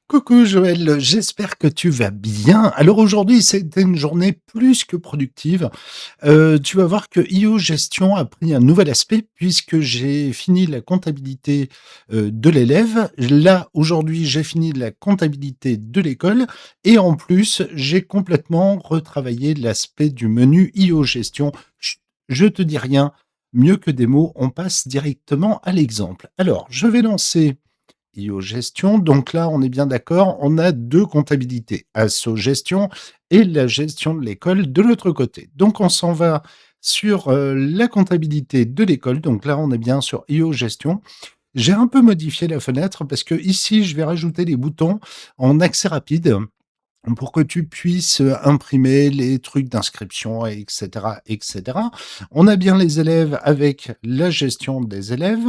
Coucou Joël, j'espère que tu vas bien. Alors aujourd'hui, c'était une journée plus que productive. Tu vas voir que IO Gestion a pris un nouvel aspect puisque j'ai fini la comptabilité, de l'élève. Là, aujourd'hui, j'ai fini la comptabilité de l'école et en plus, j'ai complètement retravaillé l'aspect du menu IO Gestion. Chut, je te dis rien, mieux que des mots, on passe directement à l'exemple. Alors, je vais lancer IO Gestion. Donc là, on est bien d'accord, on a 2 comptabilités, Asso Gestion et la gestion de l'école de l'autre côté. Donc on s'en va sur, la comptabilité de l'école. Donc là, on est bien sur IO Gestion. J'ai un peu modifié la fenêtre parce que ici, je vais rajouter les boutons en accès rapide pour que tu puisses, imprimer les trucs d'inscription et cetera et cetera. On a bien les élèves avec la gestion des élèves.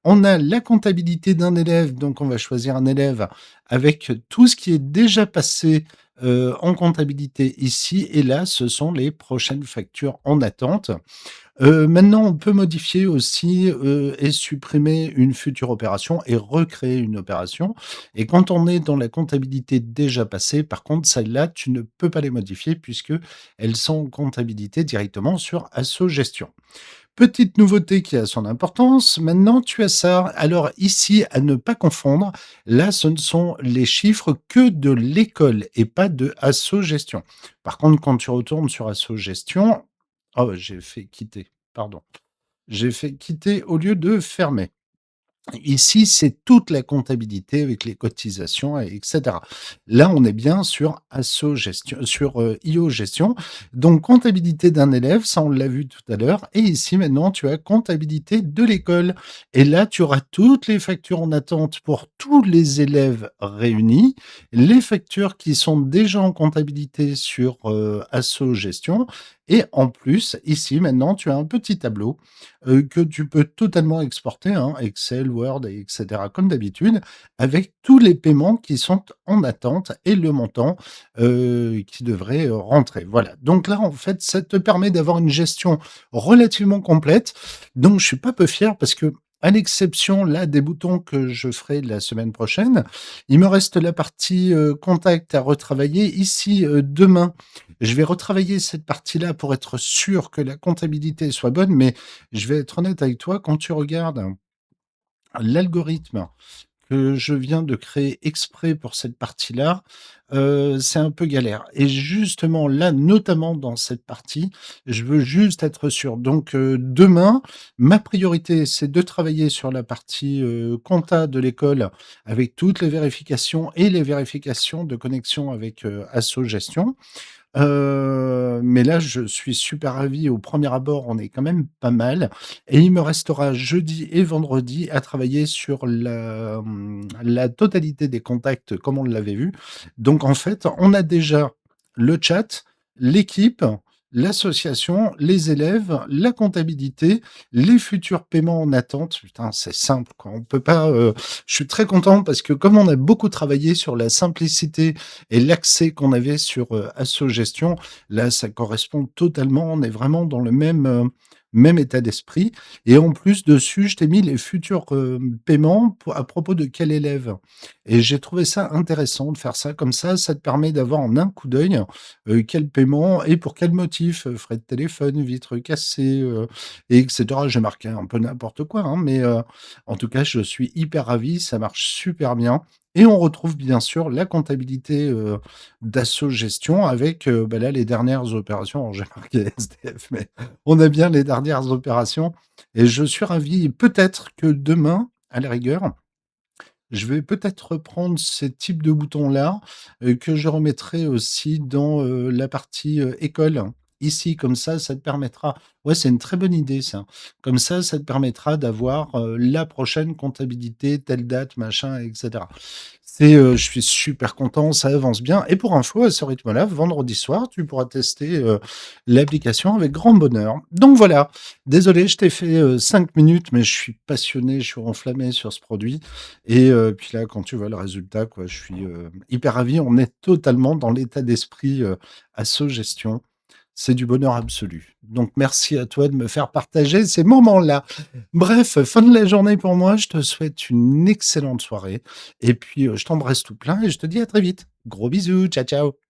On a la comptabilité d'un élève, donc on va choisir un élève avec tout ce qui est déjà passé, en comptabilité ici et là, ce sont les prochaines factures en attente. Maintenant, on peut modifier aussi, et supprimer une future opération et recréer une opération et quand on est dans la comptabilité déjà passée, par contre, celles-là, tu ne peux pas les modifier puisque elles sont en comptabilité directement sur Asso Gestion. Petite nouveauté qui a son importance, maintenant tu as ça. Alors ici, à ne pas confondre, là, ce ne sont les chiffres que de l'école et pas de Asso Gestion. Par contre, quand tu retournes sur Asso Gestion, oh, j'ai fait quitter, pardon. J'ai fait quitter au lieu de fermer. Ici, c'est toute la comptabilité avec les cotisations et cetera. Là, on est bien sur Asso Gestion sur, IO Gestion. Donc comptabilité d'un élève, ça on l'a vu tout à l'heure et ici maintenant tu as comptabilité de l'école et là tu auras toutes les factures en attente pour tous les élèves réunis, les factures qui sont déjà en comptabilité sur, Asso Gestion et en plus, ici maintenant tu as un petit tableau que tu peux totalement exporter, hein, Excel, Word et cetera comme d'habitude, avec tous les paiements qui sont en attente et le montant, qui devrait, rentrer. Voilà, donc là, en fait, ça te permet d'avoir une gestion relativement complète. Donc je suis pas peu fier parce que, à l'exception là des boutons que je ferai la semaine prochaine, il me reste la partie, contact à retravailler. Ici, demain, je vais retravailler cette partie-là pour être sûr que la comptabilité soit bonne, mais je vais être honnête avec toi, quand tu regardes l'algorithme que je viens de créer exprès pour cette partie-là, c'est un peu galère et justement là, notamment dans cette partie, je veux juste être sûr. Donc, demain, ma priorité, c'est de travailler sur la partie, compta de l'école avec toutes les vérifications et les vérifications de connexion avec, Asso Gestion. Mais là, je suis super ravi. Au premier abord, on est quand même pas mal et il me restera jeudi et vendredi à travailler sur la totalité des contacts comme on l'avait vu. Donc en fait, on a déjà le chat, l'équipe, l'association, les élèves, la comptabilité, les futurs paiements en attente. Putain, c'est simple, quoi. On peut pas, je suis très content parce que comme on a beaucoup travaillé sur la simplicité et l'accès qu'on avait sur, Asso Gestion, là, ça correspond totalement. On est vraiment dans le même, même état d'esprit et en plus dessus, je t'ai mis les futurs, paiements pour à propos de quel élève et j'ai trouvé ça intéressant de faire ça comme ça te permet d'avoir en un coup d'œil, quel paiement et pour quel motif, frais de téléphone, vitre cassée, et cetera. J'ai marqué un peu n'importe quoi, hein, mais, en tout cas, je suis hyper ravi, ça marche super bien et on retrouve bien sûr la comptabilité, d'Asso Gestion avec, bah, là, les dernières opérations. Alors j'ai marqué SDF, mais on a bien les dernières opérations et je suis ravi. Peut-être que demain, à la rigueur, je vais peut-être reprendre ces types de boutons-là, que je remettrai aussi dans, la partie, école. Ici, comme ça te permettra ouais, c'est une très bonne idée ça. Comme ça te permettra d'avoir, la prochaine comptabilité, telle date, machin et cetera. Je suis super content, ça avance bien et pour info, à ce rythme-là, vendredi soir, tu pourras tester, l'application avec grand bonheur. Donc voilà, désolé, je t'ai fait, 5 minutes, mais je suis passionné, je suis enflammé sur ce produit et puis là, quand tu vois le résultat, quoi, je suis, hyper ravi. On est totalement dans l'état d'esprit, Asso Gestion. C'est du bonheur absolu. Donc merci à toi de me faire partager ces moments-là. Bref, fin de la journée pour moi. Je te souhaite une excellente soirée et puis, je t'embrasse tout plein et je te dis à très vite. Gros bisous. Ciao, ciao.